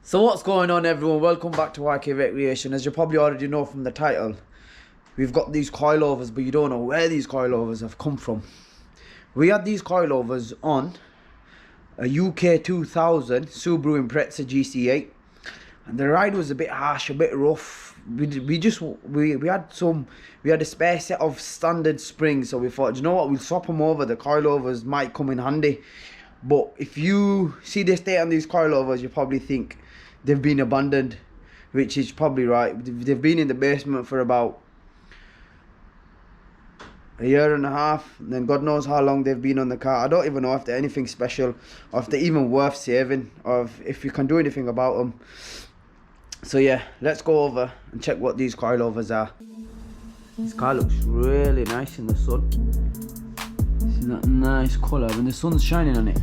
So what's going on, everyone? Welcome back to YK Recreation. As you probably already know from the title, we've got these coilovers, but you don't know where these coilovers have come from. We had these coilovers on a UK 2000 Subaru Impreza GC8, and the ride was a bit harsh, a bit rough. We had a spare set of standard springs, so we thought, you know what, we'll swap them over. The coilovers might come in handy. But if you see the state on these coilovers, you probably think they've been abandoned, which is probably right. They've been in the basement for about a year and a half, and then God knows how long they've been on the car. I don't even know if they're anything special, or if they're even worth saving, or if you can do anything about them. So yeah, let's go over and check what these coilovers are. This car looks really nice in the sun. See that nice colour. When the sun's shining on it,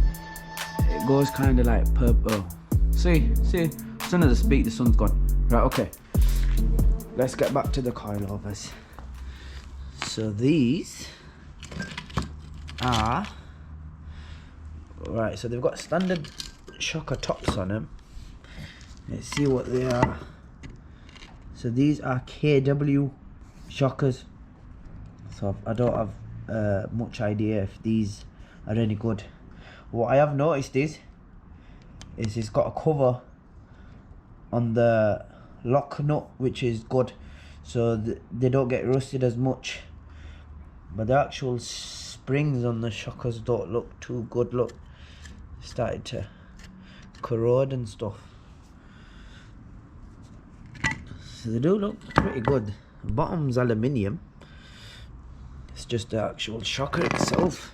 it goes kind of like purple. See, as soon as I speak, the sun's gone. Right, okay. Let's get back to the coilovers. So these are, right, so they've got standard shocker tops on them. Let's see what they are. So these are KW shockers. So I don't have much idea if these are any good. What I have noticed is it's got a cover on the lock nut, which is good, so they don't get rusted as much. But the actual springs on the shockers don't look too good. Look, started to corrode and stuff. So they do look pretty good. The bottom's aluminium. It's just the actual shocker itself.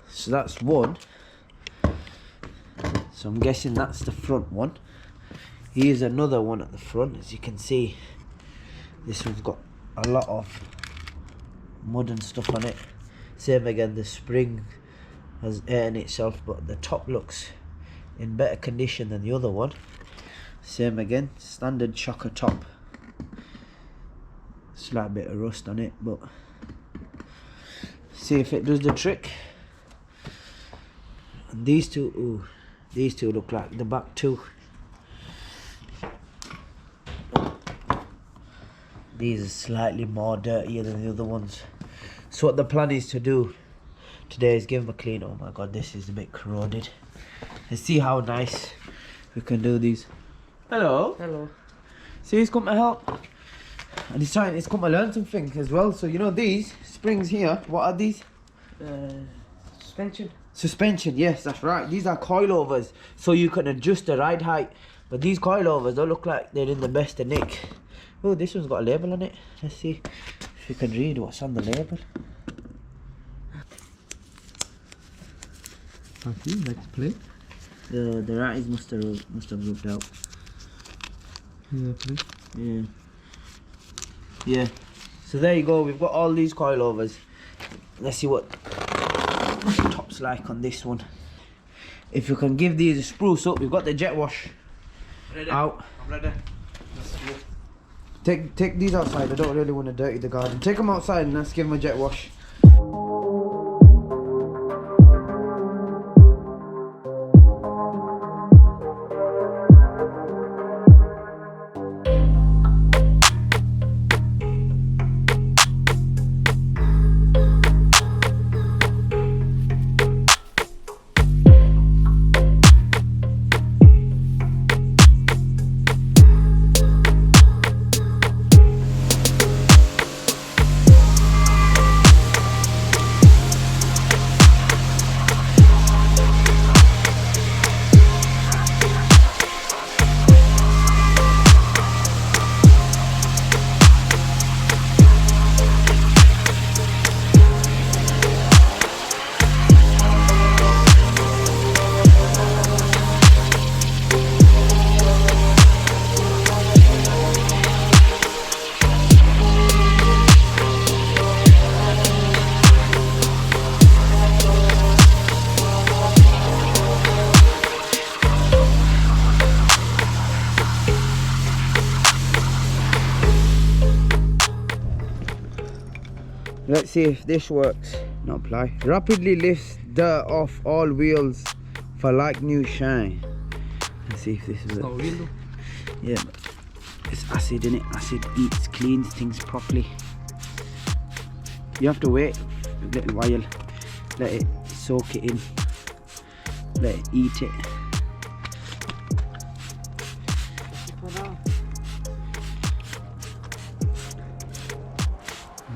So that's one. So I'm guessing that's the front one. Here's another one at the front. As you can see, this one's got a lot of mud and stuff on it. Same again, the spring has eaten itself, but the top looks in better condition than the other one. Same again, standard shocker top. Slight bit of rust on it, but see if it does the trick. And these two, ooh, these two look like the back two. These are slightly more dirtier than the other ones. So what the plan is to do today is give them a clean. Oh my god, this is a bit corroded. Let's see how nice we can do these. Hello. Hello. See, he's come to help. And he's come to learn something as well. So you know these springs here, what are these? Suspension. Suspension, yes, that's right. These are coilovers, so you can adjust the ride height. But these coilovers don't look like they're in the best of nick. Oh, this one's got a label on it. Let's see if you can read what's on the label. Okay, let's play. The writings must have rubbed out. Yeah, please. Yeah. Yeah. So there you go. We've got all these coilovers. Let's see what the top's like on this one. If you can give these a spruce up, we've got the jet wash out. I'm ready. Let's go. Take these outside. I don't really want to dirty the garden. Take them outside and let's give them a jet wash. Let's see if this works. Not apply. Rapidly lifts dirt off all wheels for like new shine. see if this is It's it. not real though. Yeah, but it's acid in it. Acid eats, cleans things properly. You have to wait a little while, let it soak it in, let it eat it.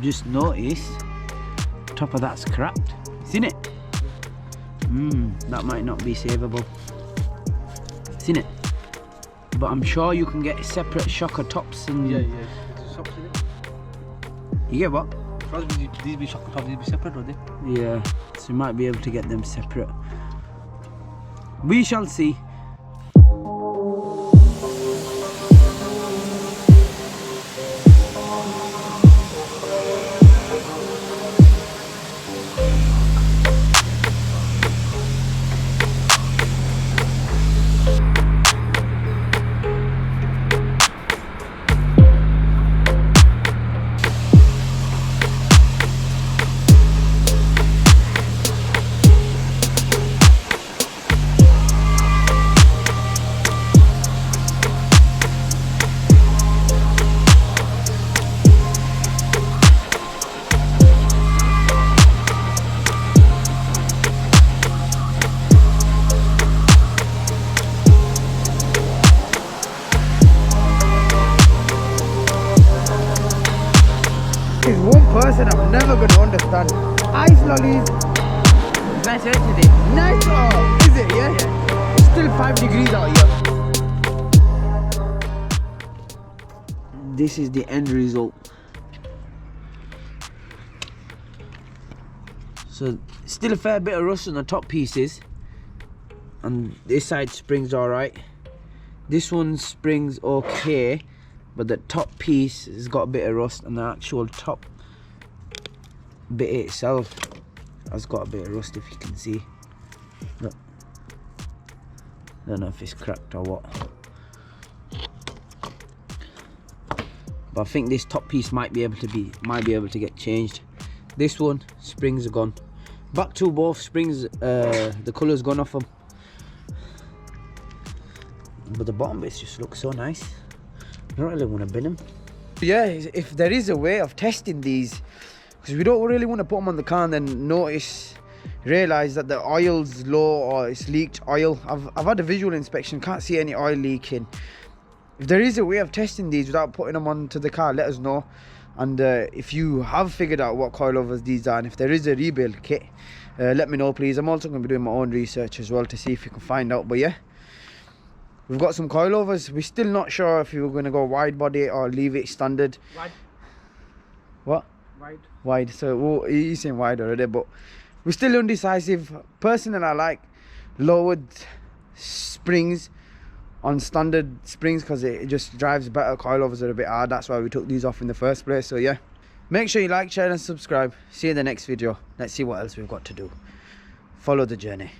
Just notice, top of that's cracked. Seen it? That might not be savable. Seen it? But I'm sure you can get separate shocker tops and Yeah. It's shops in it. you get what? These be shocker tops, these be separate, don't they? Yeah, so you might be able to get them separate. We shall see. There's one person I'm never going to understand. Ice lollies. Nice weather today. Nice. Oh, is it? Yeah? It's still 5 degrees out here. This is the end result. So still a fair bit of rust on the top pieces. And this side spring's alright. This one springs okay. But the top piece has got a bit of rust, and the actual top bit itself has got a bit of rust, if you can see. Look. Don't know if it's cracked or what. But I think this top piece might be able to get changed. This one, springs are gone. Back to both springs, the colour's gone off them. But the bottom bits just look so nice. I don't really want to bin them. Yeah, if there is a way of testing these, because we don't really want to put them on the car and then realise that the oil's low or it's leaked oil. I've had a visual inspection, can't see any oil leaking. If there is a way of testing these without putting them onto the car, let us know. And if you have figured out what coilovers these are, and if there is a rebuild kit, let me know please. I'm also going to be doing my own research as well to see if you can find out. But yeah, we've got some coilovers. We're still not sure if we're going to go wide body or leave it standard. Wide. What? Wide. Wide. So he's saying wide already, but we're still undecisive. Personally, I like lowered springs on standard springs because it just drives better. Coilovers are a bit hard. That's why we took these off in the first place. So yeah, make sure you like, share and subscribe. See you in the next video. Let's see what else we've got to do. Follow the journey.